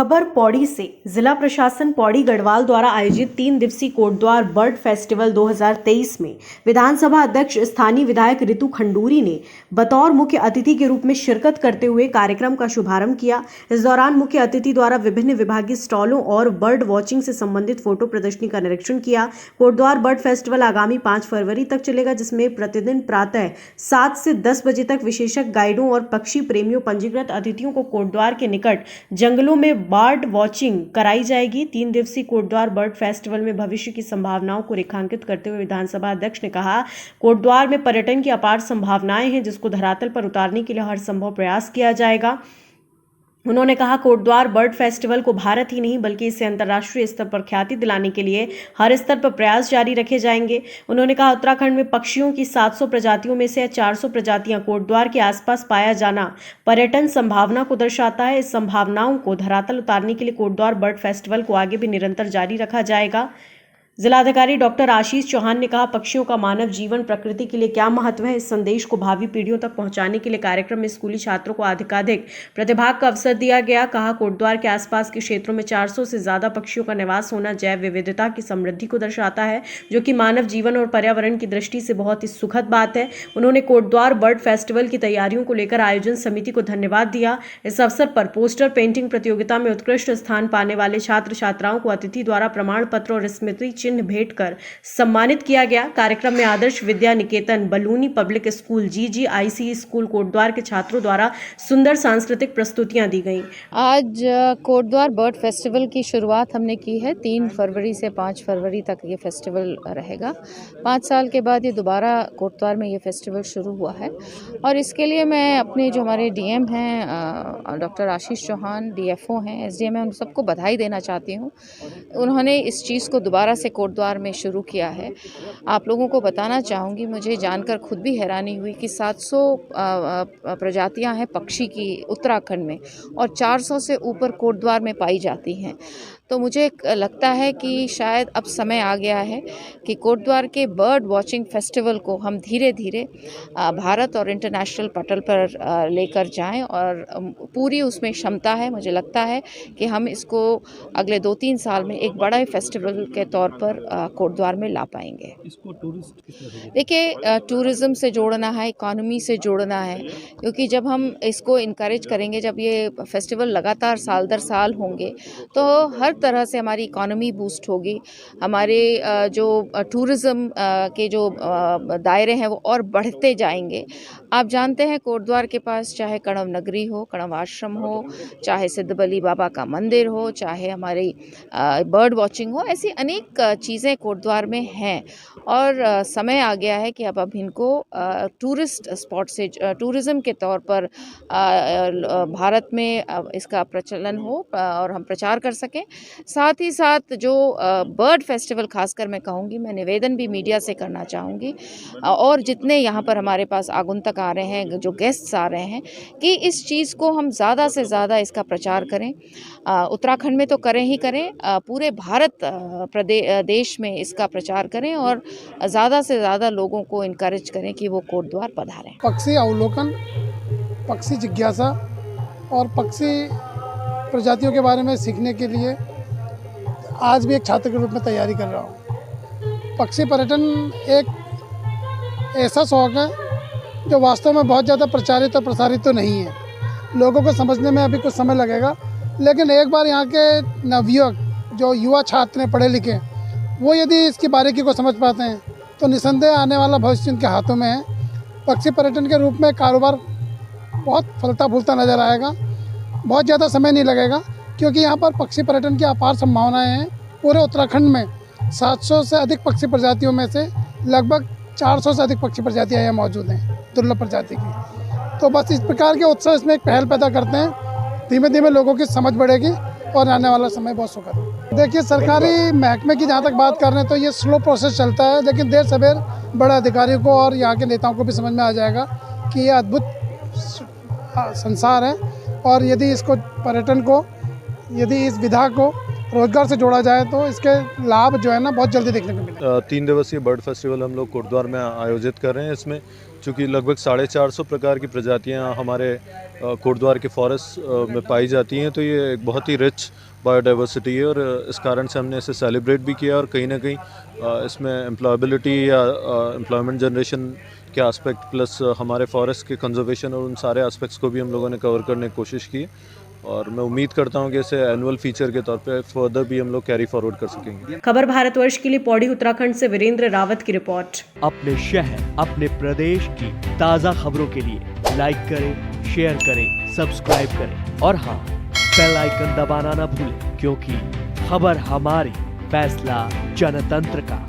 खबर पौड़ी से। जिला प्रशासन पौड़ी गढ़वाल द्वारा आयोजित 3 दिवसीय कोटद्वार बर्ड फेस्टिवल 2023 में विधानसभा अध्यक्ष स्थानीय विधायक रितु खंडूरी ने बतौर मुख्य अतिथि के रूप में शिरकत करते हुए कार्यक्रम का शुभारंभ किया। इस दौरान मुख्य अतिथि द्वारा विभिन्न विभागीय स्टॉलों और बर्ड वॉचिंग से संबंधित फोटो प्रदर्शनी का निरीक्षण किया। कोटद्वार बर्ड फेस्टिवल आगामी 5 फरवरी तक चलेगा, जिसमें प्रतिदिन प्रातः 7 से 10 बजे तक विशेषज्ञ गाइडों और पक्षी प्रेमियों पंजीकृत अतिथियों को कोटद्वार के निकट जंगलों में बर्ड वॉचिंग कराई जाएगी। 3 दिवसीय कोटद्वार बर्ड फेस्टिवल में भविष्य की संभावनाओं को रेखांकित करते हुए विधानसभा अध्यक्ष ने कहा, कोटद्वार में पर्यटन की अपार संभावनाएं हैं, जिसको धरातल पर उतारने के लिए हर संभव प्रयास किया जाएगा। उन्होंने कहा, कोटद्वार बर्ड फेस्टिवल को भारत ही नहीं बल्कि इसे अंतर्राष्ट्रीय स्तर पर ख्याति दिलाने के लिए हर स्तर पर प्रयास जारी रखे जाएंगे। उन्होंने कहा, उत्तराखंड में पक्षियों की 700 प्रजातियों में से 400 प्रजातियां कोटद्वार के आसपास पाया जाना पर्यटन संभावना को दर्शाता है। इस संभावनाओं को धरातल उतारने के लिए कोटद्वार बर्ड फेस्टिवल को आगे भी निरंतर जारी रखा जाएगा। जिलाधिकारी डॉक्टर आशीष चौहान ने कहा, पक्षियों का मानव जीवन प्रकृति के लिए क्या महत्व है, इस संदेश को भावी पीढ़ियों तक पहुंचाने के लिए कार्यक्रम में स्कूली छात्रों को अधिकाधिक प्रतिभाग का अवसर दिया गया। कहा, कोटद्वार के आसपास के क्षेत्रों में 400 से ज्यादा पक्षियों का निवास होना जैव विविधता की समृद्धि को दर्शाता है, जो कि मानव जीवन और पर्यावरण की दृष्टि से बहुत ही सुखद बात है। उन्होंने कोटद्वार बर्ड फेस्टिवल की तैयारियों को लेकर आयोजन समिति को धन्यवाद दिया। इस अवसर पर पोस्टर पेंटिंग प्रतियोगिता में उत्कृष्ट स्थान पाने वाले छात्र छात्राओं को अतिथि द्वारा प्रमाण पत्र और स्मृति चिन्ह भेंट कर सम्मानित किया गया। कार्यक्रम में Adarsh Vidya Niketan Baluni public school, GGIC school Kotdwar के छात्रों द्वारा सुंदर सांस्कृतिक प्रस्तुतियां दी गईं। आज कोटद्वार बर्ड फेस्टिवल की शुरुआत हमने की है। 3 फरवरी से 5 फरवरी तक ये फेस्टिवल रहेगा। 5 साल के बाद ये दोबारा कोटद्वार में ये फेस्टिवल शुरू हुआ है और इसके लिए मैं अपने जो हमारे DM हैं डॉक्टर आशीष चौहान, DFO हैं, SDM हैं, उन सबको बधाई देना चाहती हूँ। उन्होंने इस चीज़ को दोबारा से कोटद्वार में शुरू किया है। आप लोगों को बताना चाहूँगी, मुझे जानकर खुद भी हैरानी हुई कि 700 प्रजातियां हैं पक्षी की उत्तराखंड में और 400 से ऊपर कोटद्वार में पाई जाती हैं। तो मुझे लगता है कि शायद अब समय आ गया है कि कोटद्वार के बर्ड वॉचिंग फेस्टिवल को हम धीरे धीरे भारत और इंटरनेशनल पटल पर लेकर जाएं और पूरी उसमें क्षमता है। मुझे लगता है कि हम इसको अगले 2-3 साल में एक बड़ा फेस्टिवल के तौर पर कोटद्वार में ला पाएंगे। इसको टूरिस्ट देखिए, टूरिज़्म से जोड़ना है, इकॉनमी से जोड़ना है, क्योंकि जब हम इसको इनकरेज करेंगे, जब ये फेस्टिवल लगातार साल दर साल होंगे तो हर तरह से हमारी इकॉनमी बूस्ट होगी। हमारे जो टूरिज़्म के जो दायरे हैं वो और बढ़ते जाएंगे। आप जानते हैं कोटद्वार के पास चाहे कण्व नगरी हो, कण्व आश्रम हो, चाहे सिद्धबली बाबा का मंदिर हो, चाहे हमारी बर्ड वॉचिंग हो, ऐसी अनेक चीज़ें कोटद्वार में हैं और समय आ गया है कि अब इनको टूरिस्ट स्पॉट से टूरिज़्म के तौर पर भारत में इसका प्रचलन हो और हम प्रचार कर सकें। साथ ही साथ जो बर्ड फेस्टिवल खासकर मैं कहूँगी, मैं निवेदन भी मीडिया से करना चाहूँगी और जितने यहाँ पर हमारे पास आगुंतक आ रहे हैं, जो गेस्ट्स आ रहे हैं, कि इस चीज़ को हम ज़्यादा से ज़्यादा इसका प्रचार करें। उत्तराखंड में तो करें ही करें, पूरे भारत देश में इसका प्रचार करें और ज़्यादा से ज़्यादा लोगों को इनकरेज करें कि वो कोटद्वार पधारें। पक्षी अवलोकन, पक्षी जिज्ञासा और पक्षी प्रजातियों के बारे में सीखने के लिए आज भी एक छात्र के रूप में तैयारी कर रहा हूँ। पक्षी पर्यटन एक ऐसा शौक़ है जो वास्तव में बहुत ज़्यादा प्रचारित और प्रसारित तो नहीं है। लोगों को समझने में अभी कुछ समय लगेगा, लेकिन एक बार यहाँ के नवयुवक, जो युवा छात्र हैं, पढ़े लिखे, वो यदि इसकी बारीकी को समझ पाते हैं तो निसंदेह आने वाला भविष्य उनके हाथों में है। पक्षी पर्यटन के रूप में कारोबार बहुत फलता फूलता नज़र आएगा। बहुत ज़्यादा समय नहीं लगेगा, क्योंकि यहाँ पर पक्षी पर्यटन की अपार संभावनाएं हैं। पूरे उत्तराखंड में 700 से अधिक पक्षी प्रजातियों में से लगभग 400 से अधिक पक्षी प्रजातियाँ यहाँ मौजूद हैं, दुर्लभ प्रजाति की। तो बस इस प्रकार के उत्सव इसमें एक पहल पैदा करते हैं। धीमे धीमे लोगों की समझ बढ़ेगी और आने वाला समय बहुत सुखद है। देखिए, सरकारी महकमे की जहाँ तक बात कर रहे हैं तो ये स्लो प्रोसेस चलता है, लेकिन देर सवेर बड़े अधिकारियों को और यहाँ के नेताओं को भी समझ में आ जाएगा कि ये अद्भुत संसार है और यदि इसको पर्यटन को, यदि इस विधा को रोजगार से जोड़ा जाए तो इसके लाभ जो है ना बहुत जल्दी देखने को मिले। 3 दिवसीय बर्ड फेस्टिवल हम लोग कोटद्वार में आयोजित कर रहे हैं। इसमें चूँकि लगभग 450 प्रकार की प्रजातियां हमारे कोटद्वार के फॉरेस्ट में पाई जाती हैं, तो ये एक बहुत ही रिच बायोडाइवर्सिटी है और इस कारण से हमने इसे सेलिब्रेट भी किया और कहीं ना कहीं इसमें एम्प्लॉयबिलिटी या एम्प्लॉयमेंट जनरेशन के एस्पेक्ट प्लस हमारे फॉरेस्ट के कंजर्वेशन और उन सारे एस्पेक्ट्स को भी हम लोगों ने कवर करने की कोशिश की और मैं उम्मीद करता हूं कि इसे एनुअल फीचर के तौर पे फर्दर भी हम लोग कैरी फॉरवर्ड कर सकेंगे। खबर भारतवर्ष के लिए पौड़ी उत्तराखंड से वीरेंद्र रावत की रिपोर्ट। अपने शहर अपने प्रदेश की ताज़ा खबरों के लिए लाइक करें, शेयर करें, सब्सक्राइब करें और हाँ, बेल आइकन दबाना ना भूलें, क्योंकि खबर हमारी, फैसला जनतंत्र का।